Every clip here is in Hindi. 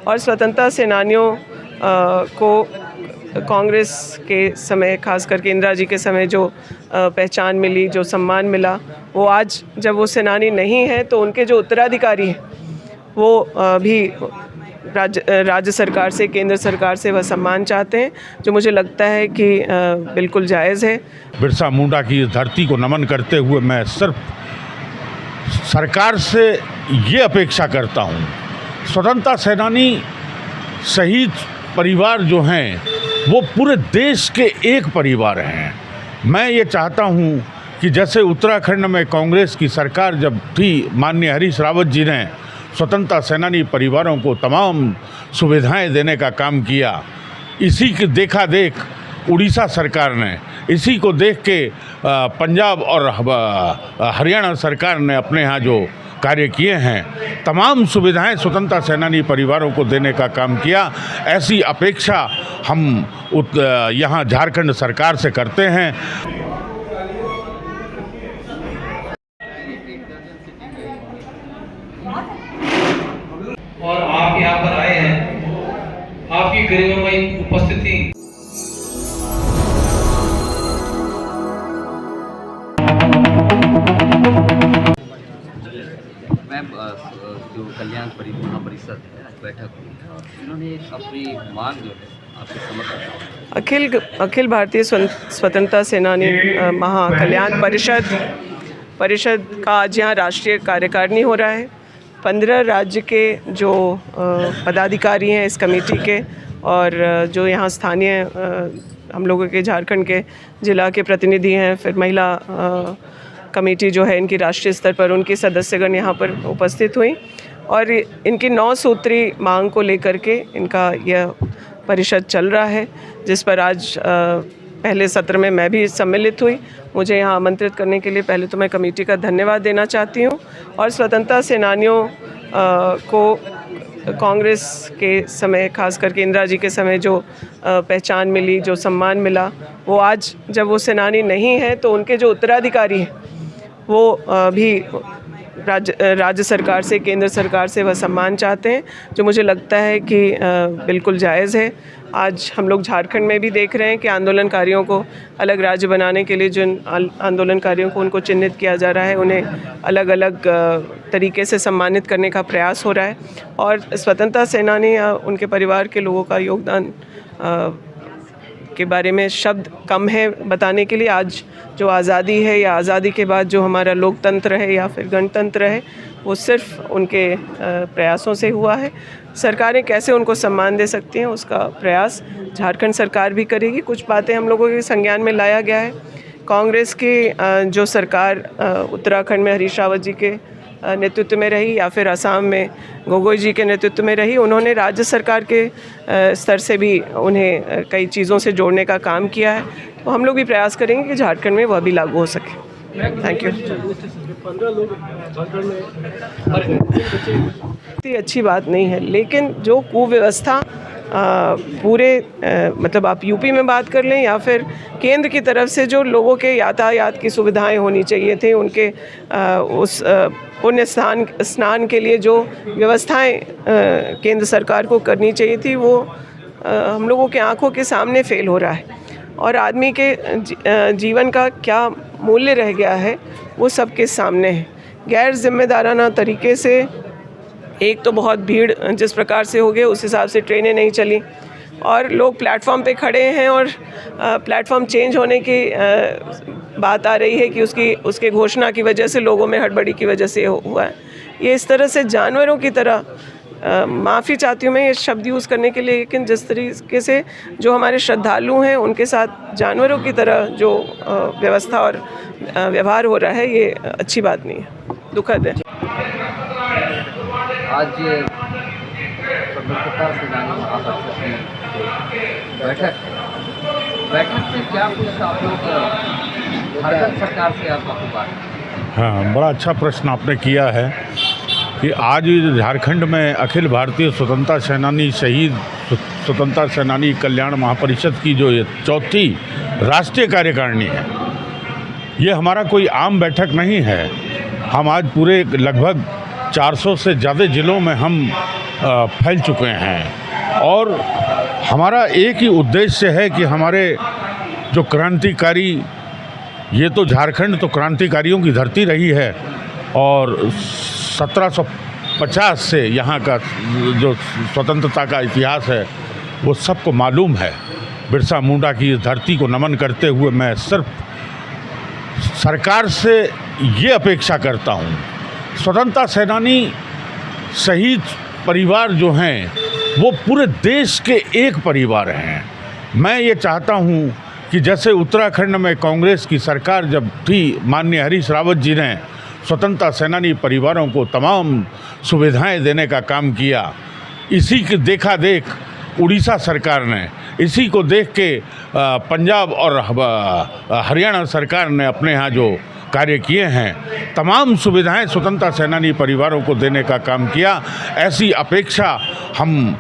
और स्वतंत्रता सेनानियों को कांग्रेस के समय, खास करके इंदिरा जी के समय जो पहचान मिली, जो सम्मान मिला, वो आज जब वो सेनानी नहीं है तो उनके जो उत्तराधिकारी हैं वो भी राज्य सरकार से, केंद्र सरकार से वह सम्मान चाहते हैं, जो मुझे लगता है कि बिल्कुल जायज़ है। बिरसा मुंडा की इस धरती को नमन करते हुए मैं सिर्फ सरकार से ये अपेक्षा करता हूँ, स्वतंत्रता सेनानी शहीद परिवार जो हैं वो पूरे देश के एक परिवार हैं। मैं ये चाहता हूँ कि जैसे उत्तराखंड में कांग्रेस की सरकार जब थी, माननीय हरीश रावत जी ने स्वतंत्रता सेनानी परिवारों को तमाम सुविधाएं देने का काम किया, इसी के देखा देख उड़ीसा सरकार ने, इसी को देख के पंजाब और हरियाणा सरकार ने अपने यहाँ जो कार्य किए हैं, तमाम सुविधाएं स्वतंत्रता सेनानी परिवारों को देने का काम किया। ऐसी अपेक्षा हम यहाँ झारखंड सरकार से करते हैं। और आप यहाँ पर आए हैं, आपकी गरिमामयी उपस्थिति जो कल्याण महापरिषद है आज बैठक हुई है और उन्होंने अपनी मांग जो है आपके समक्ष अखिल भारतीय स्वतंत्रता सेनानी महाकल्याण परिषद का आज यहाँ राष्ट्रीय कार्यकारिणी हो रहा है। 15 राज्य के जो पदाधिकारी हैं इस कमेटी के, और जो यहाँ स्थानीय हम लोगों के झारखंड के जिला के प्रतिनिधि हैं, फिर महिला कमेटी जो है इनकी राष्ट्रीय स्तर पर, उनकी सदस्यगण यहाँ पर उपस्थित हुई और इनकी 9 सूत्री मांग को लेकर के इनका यह परिषद चल रहा है, जिस पर आज पहले सत्र में मैं भी सम्मिलित हुई। मुझे यहाँ आमंत्रित करने के लिए पहले तो मैं कमेटी का धन्यवाद देना चाहती हूँ। और स्वतंत्रता सेनानियों को कांग्रेस के समय, खास करके इंदिरा जी के समय जो पहचान मिली, जो सम्मान मिला, वो आज जब वो सेनानी नहीं है तो उनके जो उत्तराधिकारी हैं वो भी राज्य सरकार से, केंद्र सरकार से वह सम्मान चाहते हैं, जो मुझे लगता है कि बिल्कुल जायज़ है। आज हम लोग झारखंड में भी देख रहे हैं कि आंदोलनकारियों को अलग राज्य बनाने के लिए जिन आंदोलनकारियों को उनको चिन्हित किया जा रहा है, उन्हें अलग अलग तरीके से सम्मानित करने का प्रयास हो रहा है। और स्वतंत्रता सेनानी या उनके परिवार के लोगों का योगदान के बारे में शब्द कम है बताने के लिए। आज जो आज़ादी है या आज़ादी के बाद जो हमारा लोकतंत्र है या फिर गणतंत्र है, वो सिर्फ उनके प्रयासों से हुआ है। सरकारें कैसे उनको सम्मान दे सकती हैं, उसका प्रयास झारखंड सरकार भी करेगी। कुछ बातें हम लोगों के संज्ञान में लाया गया है। कांग्रेस की जो सरकार उत्तराखंड में हरीश रावत जी के नेतृत्व में रही या फिर असम में गोगोई जी के नेतृत्व में रही, उन्होंने राज्य सरकार के स्तर से भी उन्हें कई चीज़ों से जोड़ने का काम किया है। तो हम लोग भी प्रयास करेंगे कि झारखंड में वह भी लागू हो सके। Thank you. 15 लोग झारखंड में अच्छी बात नहीं है, लेकिन जो कुव्यवस्था पूरे मतलब आप यूपी में बात कर लें या फिर केंद्र की तरफ से जो लोगों के यातायात की सुविधाएं होनी चाहिए थी, उनके उस पुण्य स्नान के लिए जो व्यवस्थाएं केंद्र सरकार को करनी चाहिए थी, वो हम लोगों के आंखों के सामने फेल हो रहा है। और आदमी के जीवन का क्या मूल्य रह गया है वो सबके सामने है। गैर जिम्मेदाराना तरीके से, एक तो बहुत भीड़ जिस प्रकार से हो गई उस हिसाब से ट्रेनें नहीं चली और लोग प्लेटफॉर्म पे खड़े हैं और प्लेटफॉर्म चेंज होने की बात आ रही है कि उसके घोषणा की वजह से लोगों में हड़बड़ी की वजह से हुआ है। ये इस तरह से जानवरों की तरह, माफ़ी चाहती हूँ मैं ये शब्द यूज़ करने के लिए, लेकिन जिस तरीके से जो हमारे श्रद्धालु हैं उनके साथ जानवरों की तरह जो व्यवस्था और व्यवहार हो रहा है, ये अच्छी बात नहीं है, दुखद है। आज स्वतंत्रता सेनानी महापरिषद की बैठक से क्या कुछ आप लोग झारखंड सरकार से आपका पुकार? हाँ, बड़ा अच्छा प्रश्न आपने किया है कि आज झारखंड में अखिल भारतीय स्वतंत्रता सेनानी शहीद स्वतंत्रता सेनानी कल्याण महापरिषद की जो ये 4थी राष्ट्रीय कार्यकारिणी है, ये हमारा कोई आम बैठक नहीं है। हम आज पूरे लगभग 400 से ज़्यादा ज़िलों में हम फैल चुके हैं। और हमारा एक ही उद्देश्य है कि हमारे जो क्रांतिकारी, ये तो झारखंड तो क्रांतिकारियों की धरती रही है और 1750 से यहाँ का जो स्वतंत्रता का इतिहास है वो सबको मालूम है। बिरसा मुंडा की इस धरती को नमन करते हुए मैं सिर्फ सरकार से ये अपेक्षा करता हूँ, स्वतंत्रता सेनानी शहीद परिवार जो हैं वो पूरे देश के एक परिवार हैं। मैं ये चाहता हूँ कि जैसे उत्तराखंड में कांग्रेस की सरकार जब थी, माननीय हरीश रावत जी ने स्वतंत्रता सेनानी परिवारों को तमाम सुविधाएं देने का काम किया, इसी के देखा देख उड़ीसा सरकार ने, इसी को देख के पंजाब और हरियाणा सरकार ने अपने यहाँ जो कार्य किए हैं, तमाम सुविधाएं स्वतंत्रता सेनानी परिवारों को देने का काम किया। ऐसी अपेक्षा हम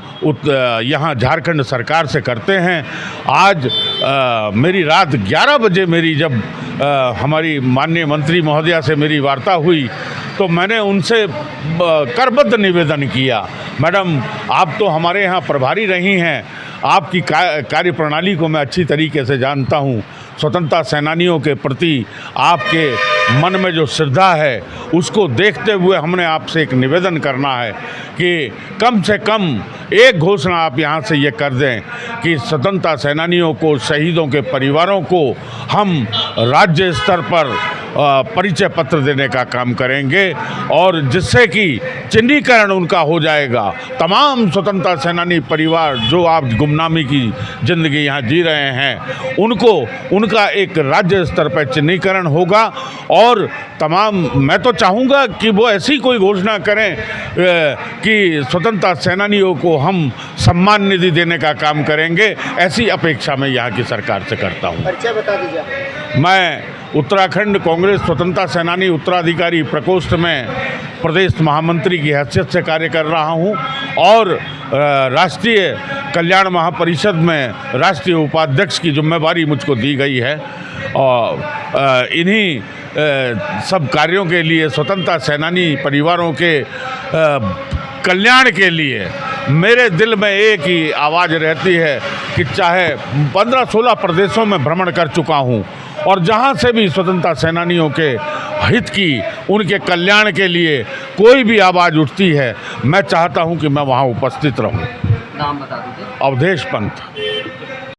यहाँ झारखंड सरकार से करते हैं। आज मेरी रात 11 बजे मेरी जब हमारी माननीय मंत्री महोदया से मेरी वार्ता हुई तो मैंने उनसे करबद्ध निवेदन किया, मैडम आप तो हमारे यहाँ प्रभारी रही हैं, आपकी कार्यप्रणाली को मैं अच्छी तरीके से जानता हूँ, स्वतंत्रता सेनानियों के प्रति आपके मन में जो श्रद्धा है उसको देखते हुए हमने आपसे एक निवेदन करना है कि कम से कम एक घोषणा आप यहाँ से ये कर दें कि स्वतंत्रता सेनानियों को, शहीदों के परिवारों को हम राज्य स्तर पर परिचय पत्र देने का काम करेंगे और जिससे कि चिन्हीकरण उनका हो जाएगा। तमाम स्वतंत्रता सेनानी परिवार जो आप गुमनामी की ज़िंदगी यहाँ जी रहे हैं उनको उनका एक राज्य स्तर पर चिन्हीकरण होगा। और तमाम, मैं तो चाहूँगा कि वो ऐसी कोई घोषणा करें कि स्वतंत्रता सेनानियों को हम सम्मान निधि देने का काम करेंगे। ऐसी अपेक्षा मैं यहाँ की सरकार से करता हूँ। परिचय बता दीजिए। मैं उत्तराखंड कांग्रेस स्वतंत्रता सेनानी उत्तराधिकारी प्रकोष्ठ में प्रदेश महामंत्री की हैसियत से कार्य कर रहा हूं और राष्ट्रीय कल्याण महापरिषद में राष्ट्रीय उपाध्यक्ष की जिम्मेवारी मुझको दी गई है। और इन्हीं सब कार्यों के लिए, स्वतंत्रता सेनानी परिवारों के कल्याण के लिए मेरे दिल में एक ही आवाज़ रहती है कि चाहे 15-16 प्रदेशों में भ्रमण कर चुका हूँ और जहाँ से भी स्वतंत्रता सेनानियों के हित की, उनके कल्याण के लिए कोई भी आवाज़ उठती है, मैं चाहता हूँ कि मैं वहाँ उपस्थित रहूँ। नाम बता दीजिए। अवधेश पंत।